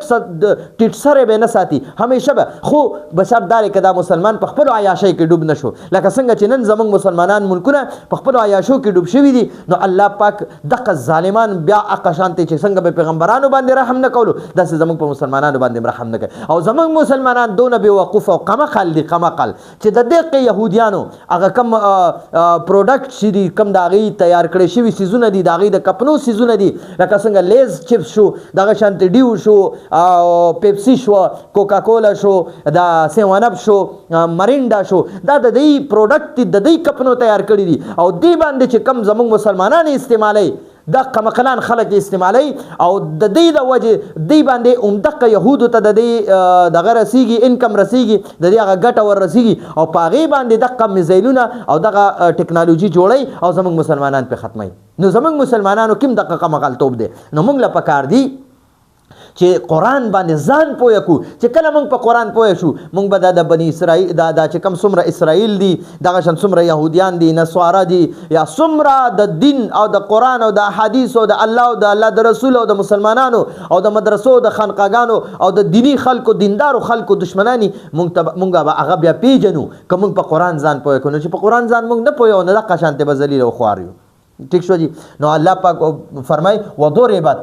ټیټ سره به نه ساتي همیشه به. خو بشرط دا دی که دا مسلمان په خپلو عیاشۍ کې ډوب نه شو، لکه څنګه چې نن زموږ مسلمانان ملکونه په خپلو عیاشو کې ډوب شوي دي. نو الله پاک دغه ظالمان بیا هغه شانتې چې څنګه به پیغمبرانو باندې رحم نه کولو داسې زموږ په مسلمانانو باندې رحم نه کوي. او زموږ مسلمانان دونه بېوقوف او قمقل دي، قمقل چې د دغې یهودیانو هغه کم پروډکټ چې دي، کم د هغې تیار کړی شوي څیزونه دي، د هغې د کپنو څیزونه دي، لکه څنګه لیز چپس شو، دغه شانتې ډیو شو، او پیپسی شو، کوکا کولا شو، دا 7 اپ شو، مرینډا شو، دا د دې پروډکټ د دې کپنو تیار کړي دي. او دې باندې چې کم زموږ مسلمانان استعمالوي، دا قمقلان خلک استعمالوي، او د دې د وجې دې باندې عمدقه یهودو ته د دې دغه رسیږي، انکم رسیږي، د دې هغه ګټه ور رسیږي، او په هغې باندې دغه میزایلونه او دغه ټکنالوژي جوړوي او زموږ مسلمانان پې ختموي. نو زموږ مسلمانانو کوم دغه قمقلتوب دی. نو موږ له پکار دي چې قرآن باندې ځان پوه کړو، چې کله موږ په قرآن پوه شو موږ به دا د بني اسرائیل دا چې کوم څومره اسرائیل دي، دغه شان څومره یهودیان دي، نصوارا دي، یا څومره د دین او د قرآن او د احادیث او د الله او د الله د رسول او د مسلمانانو او د مدرسو د خانقاګانو او د دینی خلکو دیندارو خلکو دشمنانی موږ به هغه بیا پیژنو که موږ په قرآن ځان پوه کړو. چې په قرآن ځان موږ نه پوهیو نو دغه شانتې به ذلیل او خوار یو. ٹھیک شو جی. نو الله پاک فرمای وضربت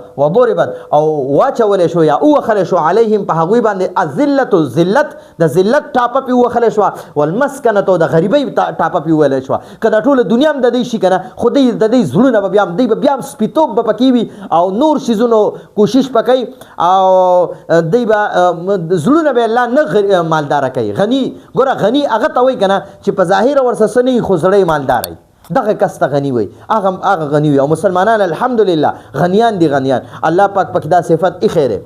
او واچولې شو یا اوخلې شو علیهم په هغوی باندې الذلت، ذلت د ذلت ټاپه پی وخلې شو، والمسکنه د غریبۍ ټاپه پی ویلې شو. کله ټول دنیا هم د دې شي کنه، خو د دې زړونه به بیا سپیتوب به پکې وي او نور شیزونو کوشش پکې، او دی به زړونه به الله نه مالدار کوي. غنی ګوره غنی هغه ته وایي کنه چې په ظاهر ورسره نه خو زړی مالدار وي، دغه کس ته غنی وي، هغه غنی وي. او مسلمانان الحمدلله غنیان دي، غنیان. الله پاک پکې دا صفت ایښی دی.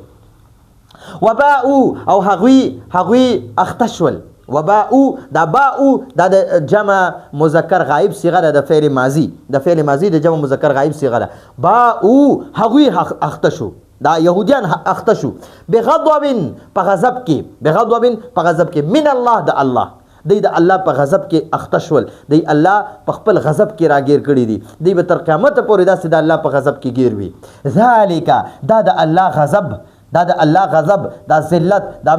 وباءو او هغوی اخته شول. وباءو دا باءو دا د جمع مذکر غایب صیغه ده، د فعل ماضی، د فعل ماضی د جمع مذکر غایب صیغه ده. باءو هغوی اخته شو، دا یهودیان اخته شو. بغضب په غضب کې، بغضب په غضب کې، من الله د الله، دی د الله په غضب کې اخته شول، دی الله په خپل غضب کې راګیر کړي دي، دی به تر قیامت پورې داسې د الله په غضب کې ګیر وي. ذالک دا د الله غضب، دا د الله غضب، دا ذلت، دا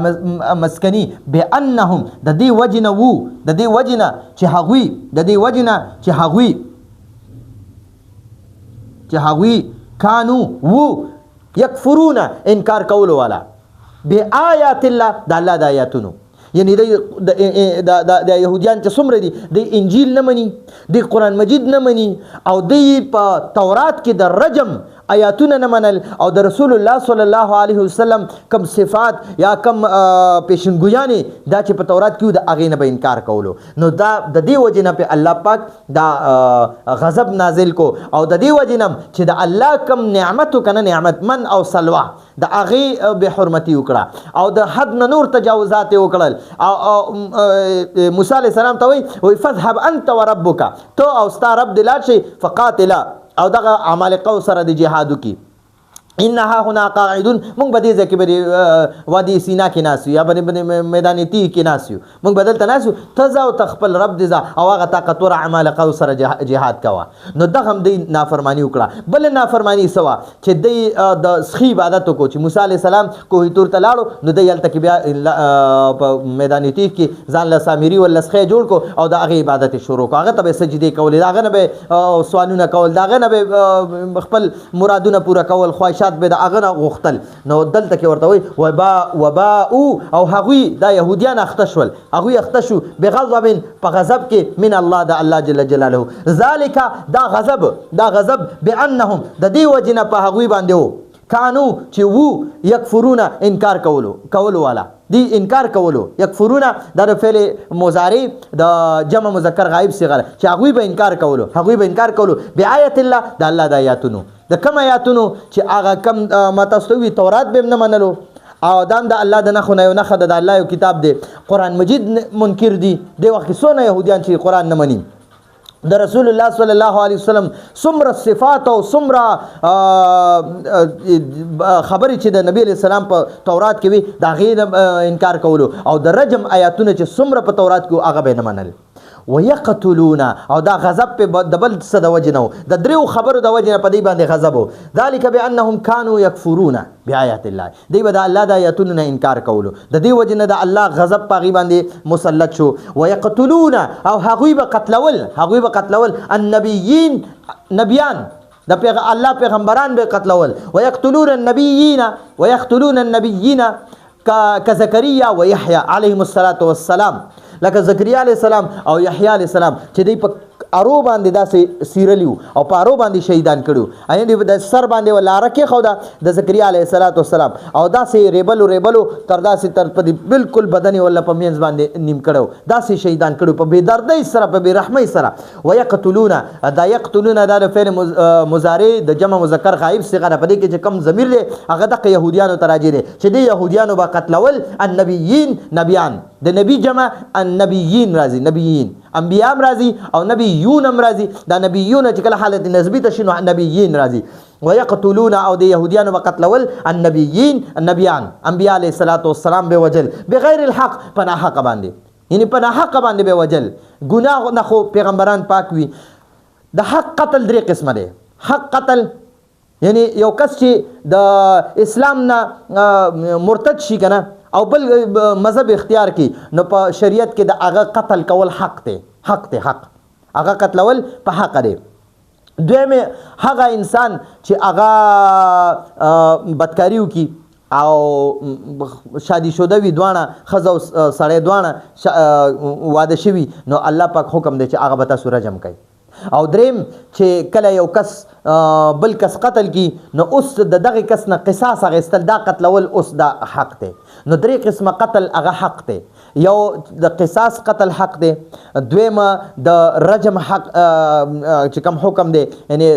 مسکنی بانهم د دې وجه نه وو، د دې وجه نه چې هغوی د دې وجه نه چې هغوی کانو وو یکفرون انکار کولو والا بآیات الله د الله د آیاتونو. یعنی د یهودیان چې څومره دي د انجیل نه مني، د قرآن مجید نه مني، او دوی په تورات کې د رجم آیاتونه نه منل، او د رسول الله صلی الله علیه وسلم کم صفات یا کم پیشنګویانې دا چې په تورات کې د هغې نه به انکار کولو. نو دا د دې وجې نه په الله پاک دا غضب نازل کو، او د دې وجې نه چې د الله کم نعمت وکنه نعمتمن او سلوه د هغې بې حرمتي وکړه او د حد نه نور تجاوزات یې وکړل. او موسی علیه السلام ته وایي فذهب انت وربک، تو او ستا رب دې لاړ شئ فقاتله او دغه عمالقه سره د جهاد وکړي. انها هنا قاعدون، مونږ به دې ځای کې به وادي سینا کې ناست یو یا به میدان تیه کې ناست یو، مونږ به دلته ناست یو، ته ځه او ته خپل رب دې ځه او هغه طاقتوره عمالقه سره جهاد کوه. نو دغه هم دوی نافرماني وکړه. بله نافرماني څه وه چې دوی د سخي عبادت وکړو، چې موسی علیه السلام کوه طور ته لاړو نو دوی هلته کې بیا په میدان تیه کې ځان له سامري ولا سخی جوړ کړو او د هغې عبادت یې شروع کړو. هغه ته به یې سجدې کولې، د هغه نه به سوالونه کول، د هغه نه به خپل مرادونه پوره کول، خواهشات به د هغه نه غوښتل. نو دلته کې ورته وایي وباءو، او هغوی دا یهودیان اخته شول، هغوی اخته شو بغضب په غضب کې من الله د الله جل جلاله. ذالک دا غضب بانهم د دې وجې نه په هغوی باندې و کانو چې وو یکفرونه انکار کولو والا دی انکار کولو. یکفرونه دا د فعل مضارع د جمع مذکر غایب صیغه چې هغوی به انکار کولو بآیت الله د الله د آیاتونو. د کم آیاتونو چې هغه کم ما تاسو ته وي تورات به هم نه منلو، او دام د الله د نښو نه یو نښه د الله یو کتاب دی، قرآن مجید منکر دي. دې وخت کې څونه یهودیان چې قرآن نه مني، د رسول الله صلی الله علیه وسلم څومره صفات او څومره خبرې چې د نبی علیه السلام په تورات کې وي د هغې انکار کولو، او د رجم آیاتونه چې څومره په تورات کې هغه به یې نه منل. ويقتلون، او دا غضب په د بل څه د وجې نه و، د دریو خبرو د وجې نه په دې باندې غضب و. ذلک بانهم کانوا یکفرون بآیات الله، دوی به د الله د آیاتونو نه انکار کولو، د دې وجې نه د الله غضب په هغې باندې مسلط شو. ویقتلون، او هغوی به قتلول النبیین، نبیان د الله پیغمبران به قتلول. ويقتلون النبیین کزکریا و یحیی علیهم السلام، لکه زکریا علیه السلام او یحیی علیه السلام چې دوی په ارو باندې داسې سیرلی وو او په ارو باندې شهیدان کړي، یعنې د سر باندې لاره کېښوده د زکریا علیه السلام، او داسې ریبلو تر داسې تر په بالکل بدن یې ولا په منځ باندې نیم کړی، داسې شهیدان کړي په بې دردۍ سره، په بې رحمۍ سره. ویقتلون، دا یقتلون دا د فعل مضارع د جمع مذکر غایب صیغه ده، په دې کې چې کم ضمیر دی هغه دغه یهودیانو ته راجع دی چې دې یهودیانو به قتلول النبیین، نبیان د نبی جمع النبیین راځي، نبیین انبیا هم راځي او نبیون هم راځي. دا نبیون چې کله حالت نسبی ته شي نو نبیین راځي. ويقتلون، او د یهودیانو به قتلول النبیین، نبیان انبیا علیه السلام به وجل بغیر الحق، په ناحقه باندې، یعنی په ناحقه باندې به وجل. ګناه نه خو پیغمبران پاک وي. د حق قتل درې قسمه دی. حق قتل یعنی یو کس چې د اسلام نه مرتد شي کنه او بل مذهب اختیار کی، نو په شریعت کې د هغه قتل کول حق دی، هغه قتلول په حق دی. دویمه هغه انسان چې هغه بدکاری وکړي او شادي شوده وي، دواړه ښځه او سړی دواړه واده شوي، نو الله پاک حکم دی چې هغه به تاسو رجم کوي. او دریم چې کله یو کس بل کس قتل کی، نو اوس د دغه کس نه قصاص اخیستل، دا قتلول اوس دا حق دی. نو درې قسمه قتل هغه حق دی. یو د قصاص قتل حق دی، دویمه د رجم حق چې کم حکم دی، یعنی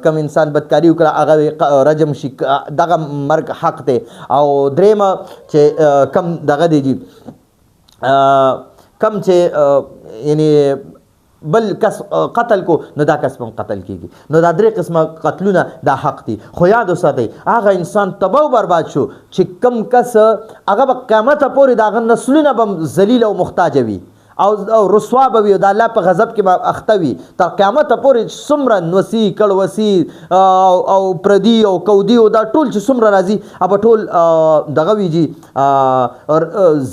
کم انسان بدکاری وکړه هغه رجم شي، دغه مرګ حق دی. او دریمه چې کم دغه دی کم چې یعنی بل کس قتل کو، نو دا کس هم قتل کیږي. نو دا درې قسمه قتلونه دا حق دي. خو یاد وساتئ هغه انسان تباه و برباد شو چې کم کس هغه به قیامت پورې د هغه نسلونه به ذلیل او محتاج وي، او رسوا به وي او د الله په غضب کې به اخته وي تر قیامته پورې څومره نوسي کړوسي او پردي او کودي او دا ټول چې څومره راځي هغه ټول دغه وي جي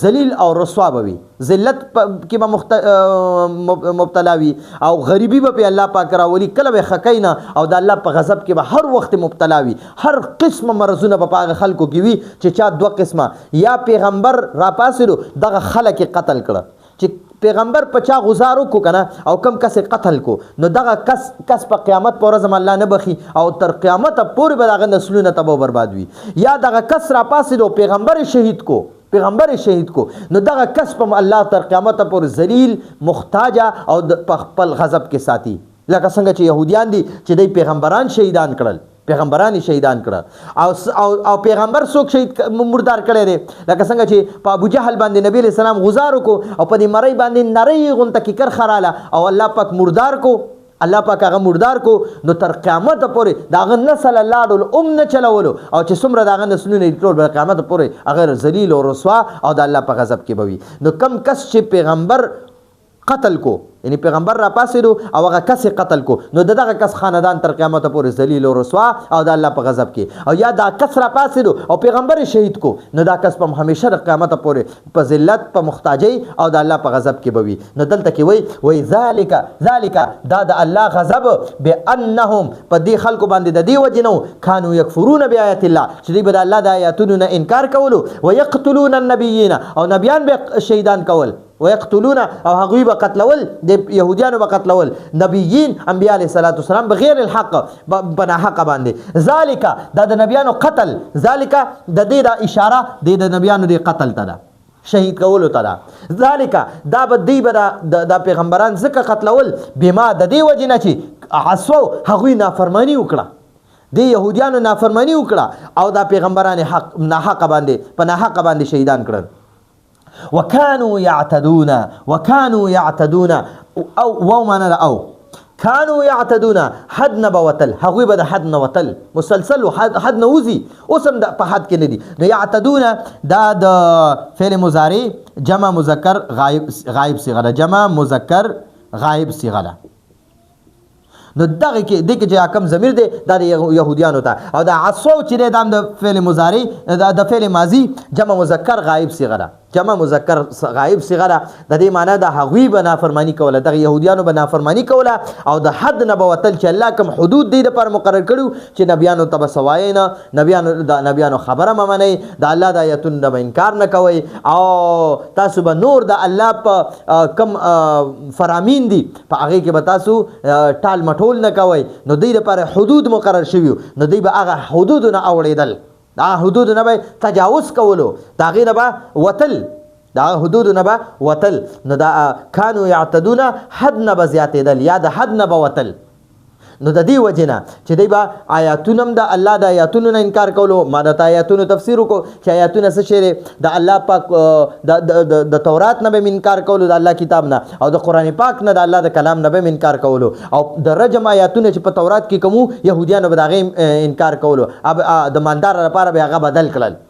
ذلیل او رسوا به وي ذلت کې به مبتلا وي او غریبي به په الله پاک راولي کله به خکینه او د الله په غضب کې به هر وخت مبتلا وي هر قسم مرزونه به هغه خلکو کې وي چې چا دوه قسمه یا پیغمبر راپاسېدو دغه خلک قتل کړه چې پیغمبر په چا غزار وکړو کنه او کم کس قتل کو نو دغه کس په قیامت پر ورځ الله نه بخي او تر قیامت پورې به دغه نسلونه تباہ برباد وي یا دغه کس راپاسېدو پیغمبر شهید کو نو دغه کس په الله تر قیامت پورې ذلیل محتاج او په خپل غضب کې ساتي لکه څنګه چې يهوديان دي چې د پیغمبران شهیدان کړل پیغمبران شهیدان کړه او پیغمبر څوک شهید مردار کړي دي لکه څنګه چې په ابو جهل باندې نبی علیہ السلام غزار کو او په دې مړی باندې نری غونته کې کر خراله او الله پاک مردار کو الله پاک هغه مردار کو نو تر قیامت پورې داغه نسل الله ډول نه چلولو او چې څومره داغه نسلونه ټول به قیامت پورې هغه ذلیل او رسوا او د الله په غضب کې بوي نو کم کس چې پیغمبر قتل کو یعنی پیغمبر را پاسېدو او هغه کس قتل کو نو دغه کس خاندان تر قیامت پورې ذلیل او رسوا او د الله په غضب کې او یا دا کس را پاسېدو او پیغمبر شهید کو نو دا کس په همیشه د قیامت پورې په ذلت په محتاجۍ او د الله په غضب کې بوي نو دلته کې وای ذالک دا د الله غضب بانهم په دې خلکو باندې د دې وجنو کانوا یکفرون بیاات الله چې دوی به د الله د آیاتونو نه انکار کولو ويقتلون النبیین او نبیان به شهیدان کول ويقتلون او هغوی به قتلول د يهوديانو به قتلول نبیین انبیاء علیه الصلاۃ والسلام بغیر الحق بنا حق باندې ذالک دا د نبیانو قتل ذالک د دې د اشاره د نبیانو د قتل ته ده شهید کولو ته ده ذالک دا به دی به د پیغمبران ځکه قتلول بما د دې وجنه چې عصوا هغوی نافرمانی وکړه د يهوديانو نافرمانی وکړه او د پیغمبران حق نه حق باندې په نه حق باندې شهیدان کړل وكانوا يعتدون او ومن او كانوا يعتدون حد نبوتل هغوی به د حد نوتل مسلسل حد نوزي اوسم د په حد کې نه دي نو يعتدون دا د فعل مضارع جمع مذکر غائب صيغه جمع مذکر غائب صيغه نو دغه کې د کې چې کم ضمیر دی د يهوديانو ته او د عصو چې د فعل مضارع د فعل ماضي جمع مذکر غائب صيغه جمع مذکر غائب صيغه د دې معنی د هغوی به نافرمانی کوله د يهوديانو به نافرمانی کوله او د حد نه بوتل چې الله کوم حدود دی د پر مقرر کړو چې نبیانو ته سوای نه نبیانو خبره ممنئ د الله د آیاتونو د انکار نه کوي او تاسو به نور د الله په کم فرامین دي په هغه کې به تاسو ټال مټول نه کوي نو دوی لپاره حدود مقرر شوي نو دوی به هغه حدود نه اوړېدل دا حدود نه به تجاوز کولو دا غیر به وتل دا حدود نه به وتل نو دا کانوا یعتدون حد نه به زیاتېدل یا د حد نه به وتل نو د دې وجنه چې دی به آیاتونه د الله د آیاتونو نه انکار کولو ما د آیاتونو تفسیر وکړو چې آیاتونه څه شی د الله پاک د تورات نه به انکار کولو د الله کتاب نه او د قران پاک نه د الله د کلام نه به انکار کولو او د رجم آیاتونه چې په تورات کې کومو يهوديانو به دغه انکار کولو اب د مالدار لپاره به هغه بدل کړل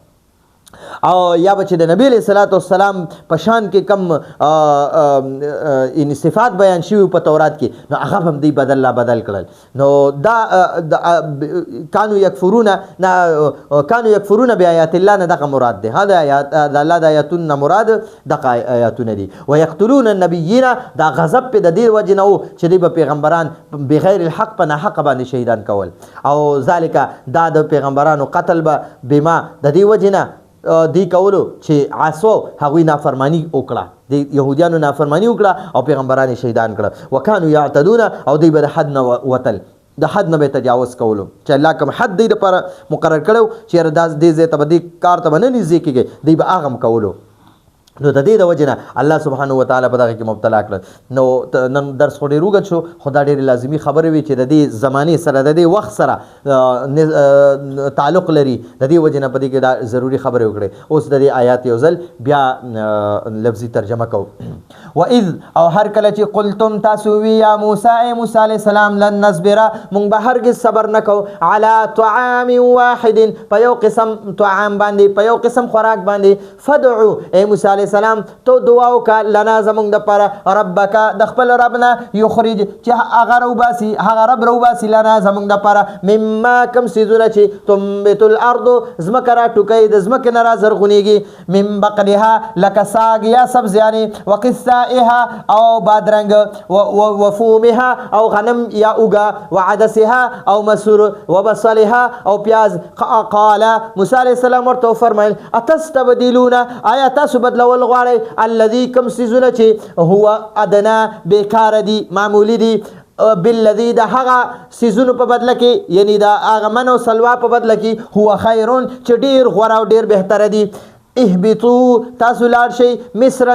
او یا بچ د نبی علیہ الصلوۃ والسلام په شان کې کم ان صفات بیان شوی په تورات کې نو هغه هم دی بدل کړل نو دا کانوا یکفرون بیاات الله نه دغه مراد ده دا آیات د الله د آیاتونو مراد دغه آیاتونه دي ويقتلون النبیین دا غضب په د دې وجه نه چې دی پیغمبران بغیر الحق په نه حق باندې شهیدان کول او ذالک دا د پیغمبرانو قتل به بما د دې وجه نه دی کولو چې عصو هغوی نافرمانی وکړه د يهوديانو نافرمانی وکړه او پیغمبران شهیدان کړه وکانو یعتدون او دی به حد نه وتل د حد نه به تجاوز کولو چې الله کوم حد دی لپاره مقرر کړو چې رداز دې زه ته دې کار ته نه نږدې کېږي دی به هغه کولو نو د دې د وجنه الله سبحانه و تعالی په دغه کې مبتلا کړ نو نن درس خو ډېر وګت شو خدای ډېر لازمي خبره وي چې د دې زمانه سره د دې وخت سره تعلق لري د دې وجنه په دې کې دا ضروری خبره وکړي اوس د دې آیات یو ځل بیا لفظي ترجمه کو واذ او هر کله چې قلتم تاسو وی یا موسی علیہ السلام لن نصبر مونږ به هرگز صبر نکو علی طعام واحد په یو قسم طعام باندې په یو قسم خوراک باندې فدعوا موسی علیه السلام تو دعا وکړه لنا زمونږ دپاره ربک د خپل رب نه یخرج چې هغه راوباسي هغه رب راوباسي لنا زمونږ دپاره مما کوم څیزونه چې تنبت الارض ځمکه راټوکوي د ځمکې نه رازرغونېږي من بقلها لکه ساګ یا سبزیانې وقثائها او بادرنګ وفومها او غنم یا اوږه وعدسها او مسور وبصلها او پیاز قال موسی علیه السلام ورته وفرمیل اتستبدلون آیا تاسو بدلول غواړئ الذي کوم څیزونه چې هو ادنا بیکاره دي معمولی دي بالذي د هغه سیزونو په بدله کې یعنی د هغه من او سلوا په بدله کې هو خیرون چې ډیر غوره او ډیر بهتره دي اهبطوا تاسو لاړ شئ مصرا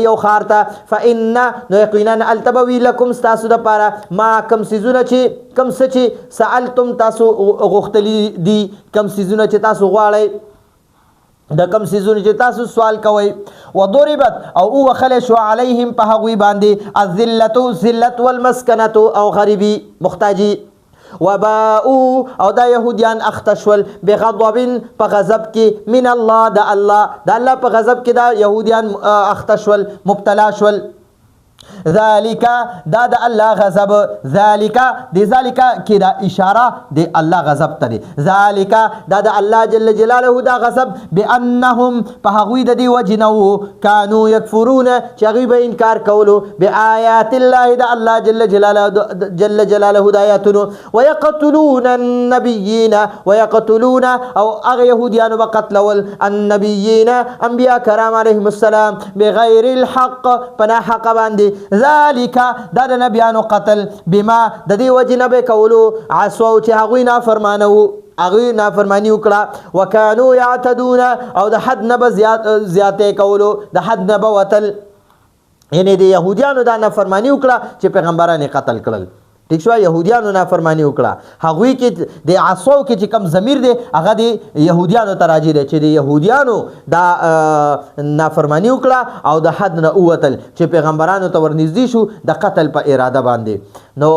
یو ښار ته فان نو یقینا التبوي لکم ستاسو دپاره ما کم سیزونه چې کم څه چې سألتم تاسو غوښتلي دي کم سیزونه چې تاسو غواړئ د کم سیزونه چې تاسو سوال کوئ وضربت او وخلی شو علیهم په هغوی باندې الذلة ذلت والمسکنة او غریبي محتاجي وباءوا او دا يهوديان اختشول بغضب په غضب کې من الله د الله په غضب کې دا يهوديان اختشول مبتلا شول ذالک دا د الله غضب ذالک کې دا اشاره د الله غضب ته دی ذالک دا د الله جل جلاله دا غضب بانهم په هغوی د دې وجې نه وو کانو یکفرون چې هغوی به انکار کولو بآیات الله د الله جل جلاله د آیاتونو ویقتلون النبیین ویقتلون او هغه یهودیانو به قتلول النبیین انبیا کرام علیهم السلام بغیر الحق پنا حق باندې ذالک دا د نبیانو قتل بما د دې وجې نه به کولو عصوا چې هغوی نافرمانه وو هغوی نافرمانی وکړه وکانو یعتدون او د حد نه به زیاتې کولو د حد نه به وتل یعنی د یهودیانو دا نافرمانی وکړه چې پیغمبران یې قتل کړل ٹھیک شو یهودیانو نافرمانی وکړه هغوی کې د عصو کې چې کم ضمیر دی هغه د یهودیانو ته راجع دی چې د یهودیانو دا نافرمانی وکړه او د حد نه ووتل چې پیغمبرانو ته ورنږدې شو د قتل په اراده باندې نو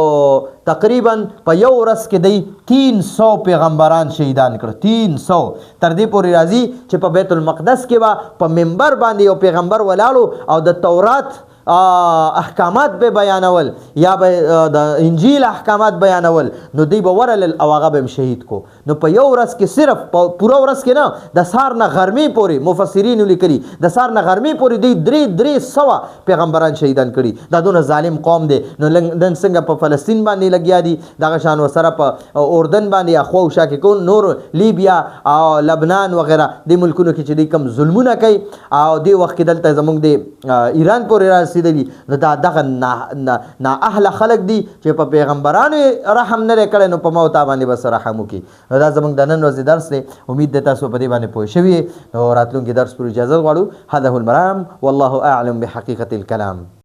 تقریبا په یو ورځ کې دی 300 پیغمبران شهیدان کړ 300 تر دې پورې راځي چې په بیت المقدس کې به په منبر باندې یو پیغمبر ولاړو او د تورات احکامات به بیانول یا به د انجیل احکامات بیانول نو دی به ورلل او هغه به شهید کو نو په یو ورځ کې صرف پوره ورځ کې نه د سار نه غرمې پورې مفسرین لیکلي د سار نه غرمې پورې دی درې سوه پیغمبران شهیدان کړي دا دونه ظالم قوم دی نو نن څنګه په فلسطین باندې لګیا دي دغه شان ورسره په اردن باندې اخوا او شا کې کو نور لیبیا او لبنان وغیره د ملکونو کې چې دی کم ظلمونه کوي او دی وخت کې دلته زموږ د ایران پورې رسېدلي نو دا دغه نا اهله خلق دي چې په پیغمبرانو رحم نه کړي نو په موت باندې بس رحم وکړي نو دا زموږ د نن ورځې درس دی امید ده تاسو په دې باندې پوه شوي نو راتلونکي درس پر اجازه غواړو هذا هو المرام والله اعلم بحقیقة الكلام